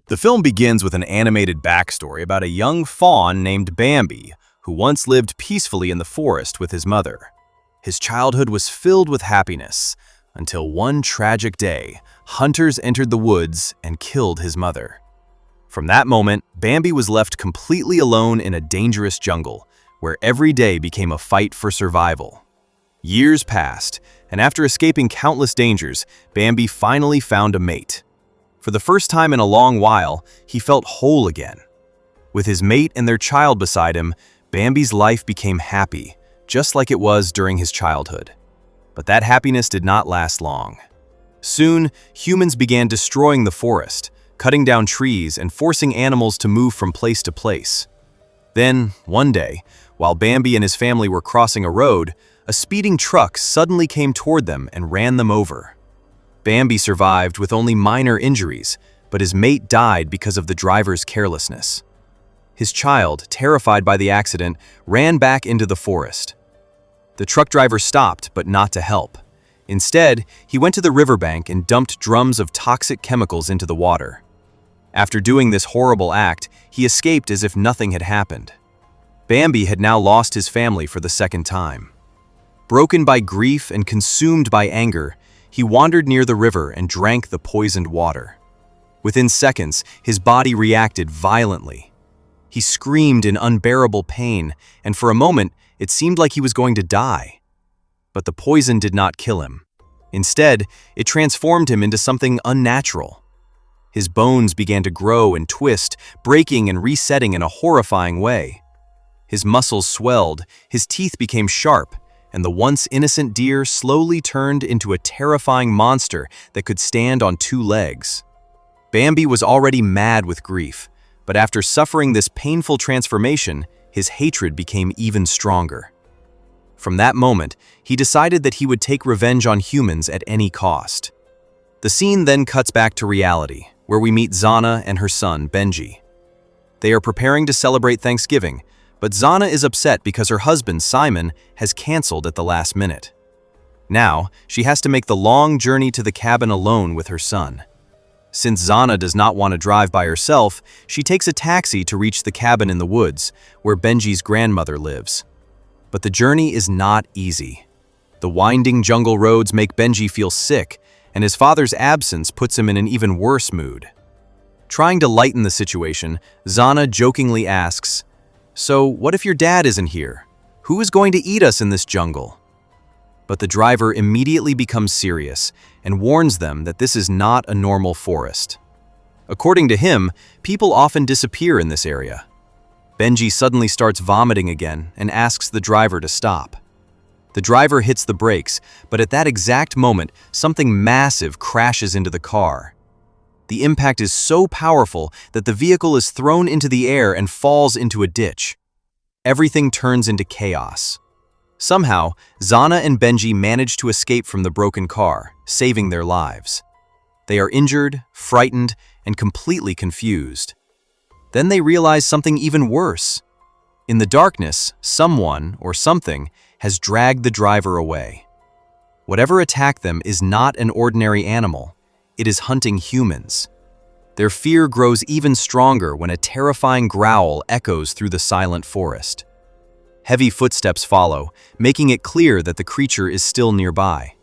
The film begins with an animated backstory about a young fawn named Bambi, who once lived peacefully in the forest with his mother. His childhood was filled with happiness, until one tragic day, hunters entered the woods and killed his mother. From that moment, Bambi was left completely alone in a dangerous jungle, where every day became a fight for survival. Years passed, and after escaping countless dangers, Bambi finally found a mate. For the first time in a long while, he felt whole again. With his mate and their child beside him, Bambi's life became happy, just like it was during his childhood. But that happiness did not last long. Soon, humans began destroying the forest, cutting down trees and forcing animals to move from place to place. Then, one day, while Bambi and his family were crossing a road, a speeding truck suddenly came toward them and ran them over. Bambi survived with only minor injuries, but his mate died because of the driver's carelessness. His child, terrified by the accident, ran back into the forest. The truck driver stopped, but not to help. Instead, he went to the riverbank and dumped drums of toxic chemicals into the water. After doing this horrible act, he escaped as if nothing had happened. Bambi had now lost his family for the second time. Broken by grief and consumed by anger, he wandered near the river and drank the poisoned water. Within seconds, his body reacted violently. He screamed in unbearable pain, and for a moment, it seemed like he was going to die. But the poison did not kill him. Instead, it transformed him into something unnatural. His bones began to grow and twist, breaking and resetting in a horrifying way. His muscles swelled, his teeth became sharp, and the once innocent deer slowly turned into a terrifying monster that could stand on two legs. Bambi was already mad with grief, but after suffering this painful transformation, his hatred became even stronger. From that moment, he decided that he would take revenge on humans at any cost. The scene then cuts back to reality, where we meet Zana and her son, Benji. They are preparing to celebrate Thanksgiving, but Zana is upset because her husband, Simon, has canceled at the last minute. Now, she has to make the long journey to the cabin alone with her son. Since Zana does not want to drive by herself, she takes a taxi to reach the cabin in the woods, where Benji's grandmother lives. But the journey is not easy. The winding jungle roads make Benji feel sick, and his father's absence puts him in an even worse mood. Trying to lighten the situation, Zana jokingly asks, "So, what if your dad isn't here? Who is going to eat us in this jungle?" But the driver immediately becomes serious and warns them that this is not a normal forest. According to him, people often disappear in this area. Benji suddenly starts vomiting again and asks the driver to stop. The driver hits the brakes, but at that exact moment, something massive crashes into the car. The impact is so powerful that the vehicle is thrown into the air and falls into a ditch. Everything turns into chaos. Somehow, Zana and Benji manage to escape from the broken car, saving their lives. They are injured, frightened, and completely confused. Then they realize something even worse. In the darkness, someone or something has dragged the driver away. Whatever attacked them is not an ordinary animal. It is hunting humans. Their fear grows even stronger when a terrifying growl echoes through the silent forest. Heavy footsteps follow, making it clear that the creature is still nearby.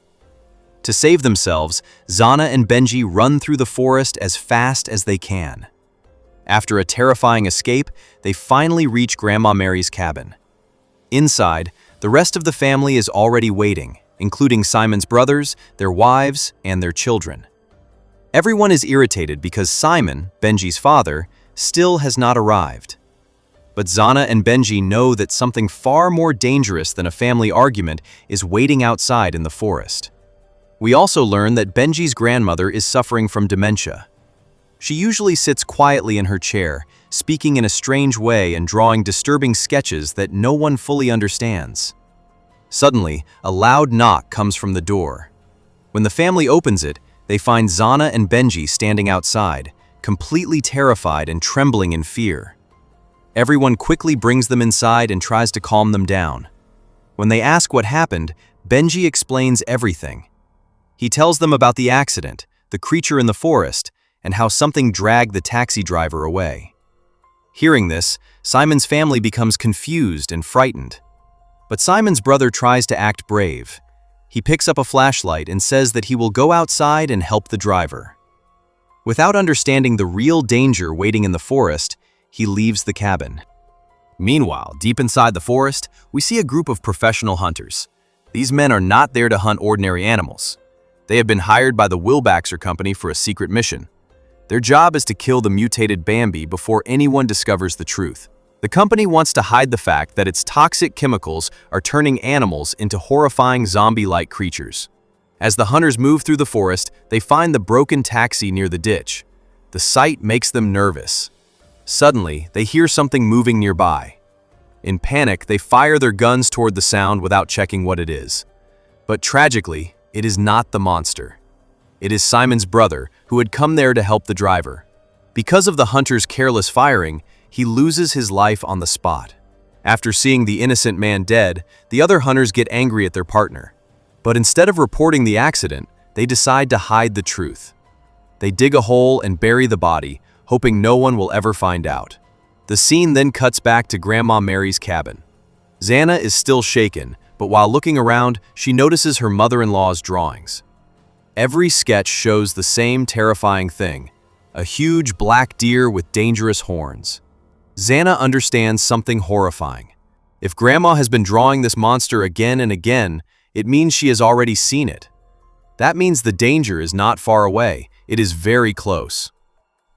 To save themselves, Zana and Benji run through the forest as fast as they can. After a terrifying escape, they finally reach Grandma Mary's cabin. Inside, the rest of the family is already waiting, including Simon's brothers, their wives, and their children. Everyone is irritated because Simon, Benji's father, still has not arrived. But Zana and Benji know that something far more dangerous than a family argument is waiting outside in the forest. We also learn that Benji's grandmother is suffering from dementia. She usually sits quietly in her chair, speaking in a strange way and drawing disturbing sketches that no one fully understands. Suddenly, a loud knock comes from the door. When the family opens it, they find Zana and Benji standing outside, completely terrified and trembling in fear. Everyone quickly brings them inside and tries to calm them down. When they ask what happened, Benji explains everything. He tells them about the accident, the creature in the forest, and how something dragged the taxi driver away. Hearing this, Simon's family becomes confused and frightened. But Simon's brother tries to act brave. He picks up a flashlight and says that he will go outside and help the driver. Without understanding the real danger waiting in the forest, he leaves the cabin. Meanwhile, deep inside the forest, we see a group of professional hunters. These men are not there to hunt ordinary animals. They have been hired by the Wilbaxer Company for a secret mission. Their job is to kill the mutated Bambi before anyone discovers the truth. The company wants to hide the fact that its toxic chemicals are turning animals into horrifying zombie-like creatures. As the hunters move through the forest, they find the broken taxi near the ditch. The sight makes them nervous. Suddenly, they hear something moving nearby. In panic, they fire their guns toward the sound without checking what it is. But tragically, it is not the monster. It is Simon's brother, who had come there to help the driver. Because of the hunter's careless firing, he loses his life on the spot. After seeing the innocent man dead, the other hunters get angry at their partner. But instead of reporting the accident, they decide to hide the truth. They dig a hole and bury the body, hoping no one will ever find out. The scene then cuts back to Grandma Mary's cabin. Xana is still shaken, but while looking around, she notices her mother-in-law's drawings. Every sketch shows the same terrifying thing, a huge black deer with dangerous horns. Xana understands something horrifying. If Grandma has been drawing this monster again and again, it means she has already seen it. That means the danger is not far away, it is very close.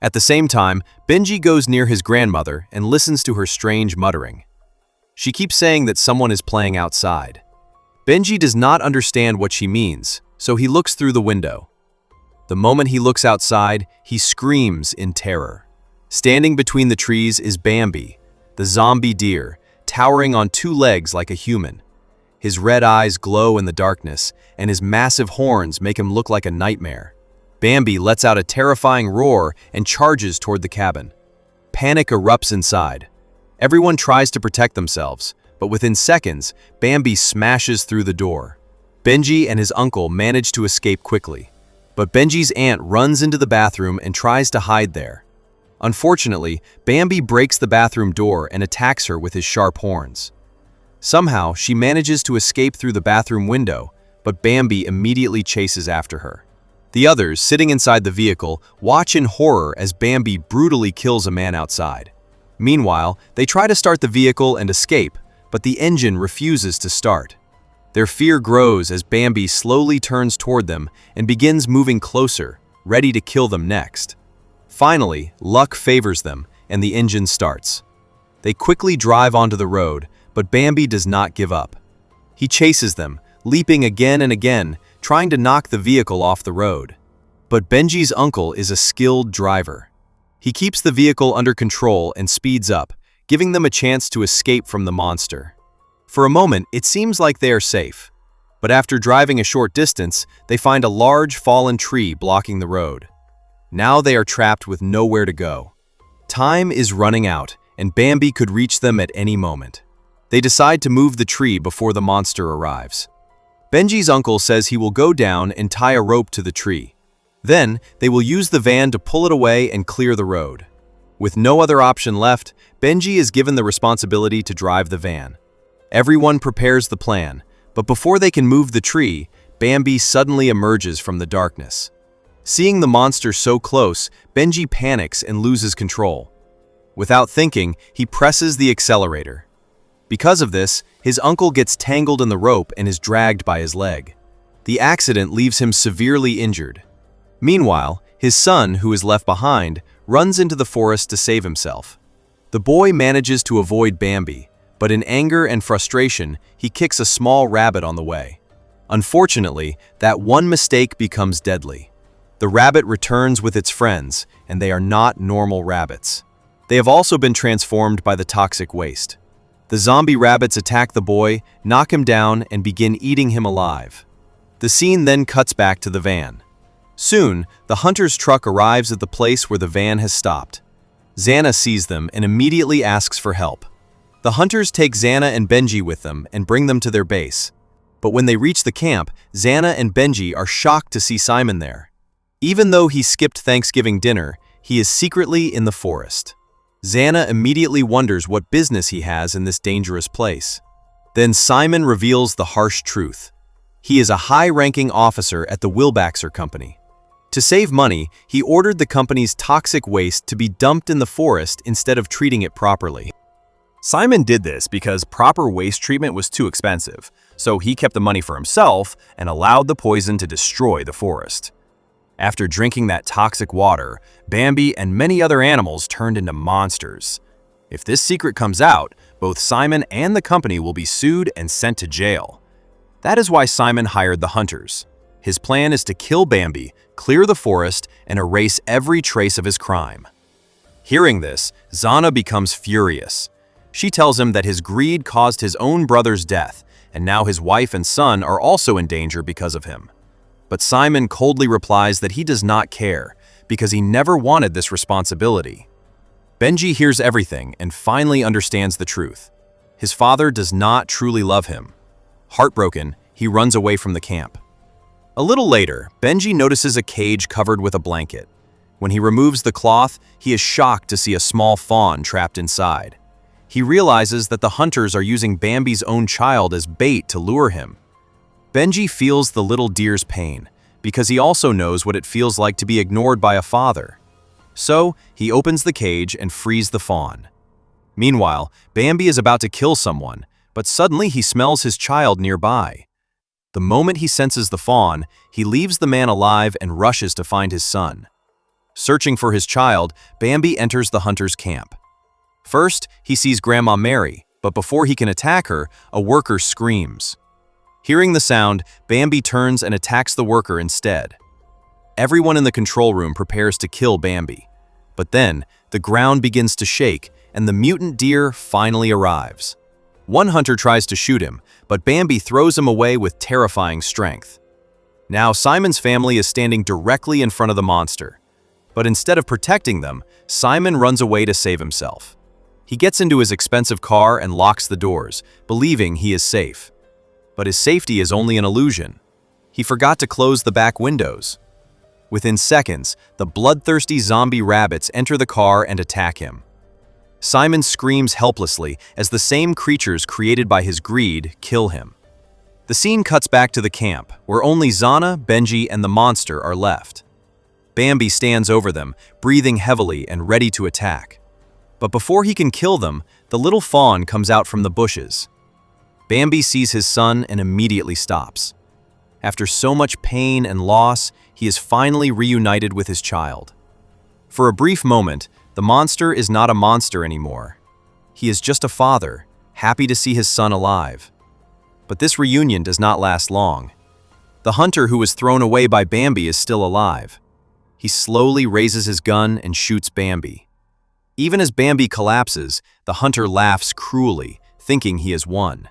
At the same time, Benji goes near his grandmother and listens to her strange muttering. She keeps saying that someone is playing outside. Benji does not understand what she means, so he looks through the window. The moment he looks outside, he screams in terror. Standing between the trees is Bambi, the zombie deer, towering on two legs like a human. His red eyes glow in the darkness, and his massive horns make him look like a nightmare. Bambi lets out a terrifying roar and charges toward the cabin. Panic erupts inside. Everyone tries to protect themselves, but within seconds, Bambi smashes through the door. Benji and his uncle manage to escape quickly, but Benji's aunt runs into the bathroom and tries to hide there. Unfortunately, Bambi breaks the bathroom door and attacks her with his sharp horns. Somehow, she manages to escape through the bathroom window, but Bambi immediately chases after her. The others, sitting inside the vehicle, watch in horror as Bambi brutally kills a man outside. Meanwhile, they try to start the vehicle and escape, but the engine refuses to start. Their fear grows as Bambi slowly turns toward them and begins moving closer, ready to kill them next. Finally, luck favors them, and the engine starts. They quickly drive onto the road, but Bambi does not give up. He chases them, leaping again and again, trying to knock the vehicle off the road. But Benji's uncle is a skilled driver. He keeps the vehicle under control and speeds up, giving them a chance to escape from the monster. For a moment, it seems like they are safe. But after driving a short distance, they find a large fallen tree blocking the road. Now they are trapped with nowhere to go. Time is running out, and Bambi could reach them at any moment. They decide to move the tree before the monster arrives. Benji's uncle says he will go down and tie a rope to the tree. Then, they will use the van to pull it away and clear the road. With no other option left, Benji is given the responsibility to drive the van. Everyone prepares the plan, but before they can move the tree, Bambi suddenly emerges from the darkness. Seeing the monster so close, Benji panics and loses control. Without thinking, he presses the accelerator. Because of this, his uncle gets tangled in the rope and is dragged by his leg. The accident leaves him severely injured. Meanwhile, his son, who is left behind, runs into the forest to save himself. The boy manages to avoid Bambi, but in anger and frustration, he kicks a small rabbit on the way. Unfortunately, that one mistake becomes deadly. The rabbit returns with its friends, and they are not normal rabbits. They have also been transformed by the toxic waste. The zombie rabbits attack the boy, knock him down, and begin eating him alive. The scene then cuts back to the van. Soon, the hunter's truck arrives at the place where the van has stopped. Xana sees them and immediately asks for help. The hunters take Xana and Benji with them and bring them to their base. But when they reach the camp, Xana and Benji are shocked to see Simon there. Even though he skipped Thanksgiving dinner, he is secretly in the forest. Xana immediately wonders what business he has in this dangerous place. Then Simon reveals the harsh truth. He is a high-ranking officer at the Wilbaxer Company. To save money, he ordered the company's toxic waste to be dumped in the forest instead of treating it properly. Simon did this because proper waste treatment was too expensive, so he kept the money for himself and allowed the poison to destroy the forest. After drinking that toxic water, Bambi and many other animals turned into monsters. If this secret comes out, both Simon and the company will be sued and sent to jail. That is why Simon hired the hunters. His plan is to kill Bambi, clear the forest, and erase every trace of his crime. Hearing this, Xana becomes furious. She tells him that his greed caused his own brother's death, and now his wife and son are also in danger because of him. But Simon coldly replies that he does not care, because he never wanted this responsibility. Benji hears everything and finally understands the truth. His father does not truly love him. Heartbroken, he runs away from the camp. A little later, Benji notices a cage covered with a blanket. When he removes the cloth, he is shocked to see a small fawn trapped inside. He realizes that the hunters are using Bambi's own child as bait to lure him. Benji feels the little deer's pain, because he also knows what it feels like to be ignored by a father. So, he opens the cage and frees the fawn. Meanwhile, Bambi is about to kill someone, but suddenly he smells his child nearby. The moment he senses the fawn, he leaves the man alive and rushes to find his son. Searching for his child, Bambi enters the hunter's camp. First, he sees Grandma Mary, but before he can attack her, a worker screams. Hearing the sound, Bambi turns and attacks the worker instead. Everyone in the control room prepares to kill Bambi. But then, the ground begins to shake, and the mutant deer finally arrives. One hunter tries to shoot him, but Bambi throws him away with terrifying strength. Now Simon's family is standing directly in front of the monster. But instead of protecting them, Simon runs away to save himself. He gets into his expensive car and locks the doors, believing he is safe. But his safety is only an illusion. He forgot to close the back windows. Within seconds, the bloodthirsty zombie rabbits enter the car and attack him. Simon screams helplessly as the same creatures created by his greed kill him. The scene cuts back to the camp, where only Xana, Benji, and the monster are left. Bambi stands over them, breathing heavily and ready to attack. But before he can kill them, the little fawn comes out from the bushes. Bambi sees his son and immediately stops. After so much pain and loss, he is finally reunited with his child. For a brief moment, the monster is not a monster anymore. He is just a father, happy to see his son alive. But this reunion does not last long. The hunter who was thrown away by Bambi is still alive. He slowly raises his gun and shoots Bambi. Even as Bambi collapses, the hunter laughs cruelly, thinking he has won.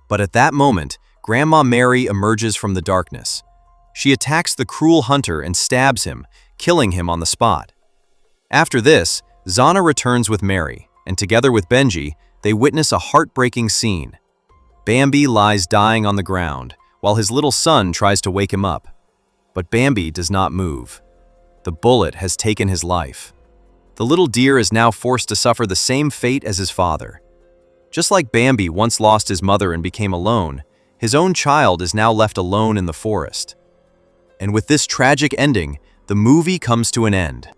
But at that moment, Grandma Mary emerges from the darkness. She attacks the cruel hunter and stabs him, killing him on the spot. After this, Xana returns with Mary, and together with Benji, they witness a heartbreaking scene. Bambi lies dying on the ground, while his little son tries to wake him up. But Bambi does not move. The bullet has taken his life. The little deer is now forced to suffer the same fate as his father. Just like Bambi once lost his mother and became alone, his own child is now left alone in the forest. And with this tragic ending, the movie comes to an end.